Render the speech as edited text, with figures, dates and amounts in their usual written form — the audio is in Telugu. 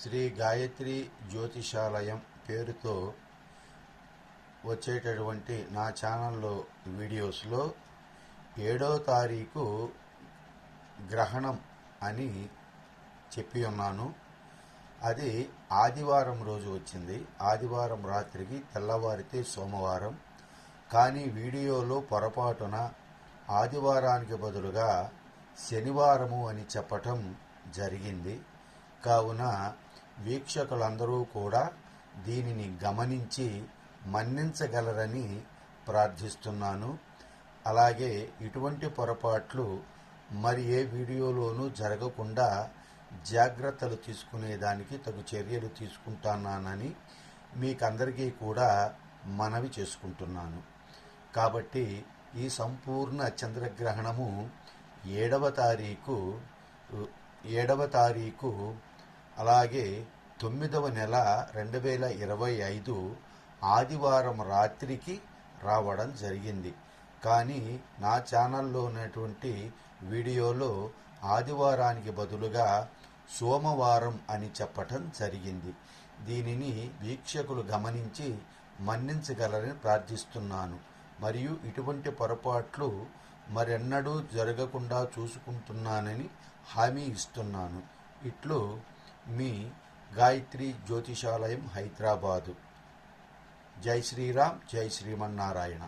శ్రీ గాయత్రి జ్యోతిషాలయం పేరుతో వచ్చేటటువంటి నా ఛానల్లో వీడియోస్లో 7వ తారీఖు గ్రహణం అని చెప్పి ఉన్నాను. అది ఆదివారం రోజు వచ్చింది. ఆదివారం రాత్రికి తెల్లవారితే సోమవారం. కానీ వీడియోలో పొరపాటున ఆదివారానికి బదులుగా శనివారము అని చెప్పటం జరిగింది. కావున వీక్షకులందరూ కూడా దీనిని గమనించి మన్నించగలరని ప్రార్థిస్తున్నాను. అలాగే ఇటువంటి పొరపాట్లు మరి ఏ వీడియోలోనూ జరగకుండా జాగ్రత్తలు తీసుకునేదానికి తగు చర్యలు తీసుకుంటున్నానని మీకందరికీ కూడా మనవి చేసుకుంటున్నాను. కాబట్టి ఈ సంపూర్ణ చంద్రగ్రహణము 7వ తారీఖు అలాగే 9వ నెల 2025 ఆదివారం రాత్రికి రావడం జరిగింది. కానీ నా ఛానల్లో ఉన్నటువంటి వీడియోలో ఆదివారానికి బదులుగా సోమవారం అని చెప్పటం జరిగింది. దీనిని వీక్షకులు గమనించి మన్నించగలరని ప్రార్థిస్తున్నాను. మరియు ఇటువంటి పొరపాట్లు మరెన్నడూ జరగకుండా చూసుకుంటున్నానని హామీ ఇస్తున్నాను. ఇట్లు మీ గాయత్రి జ్యోతిషాలయం, హైదరాబాదు. జై శ్రీరామ్, జై శ్రీమన్నారాయణ.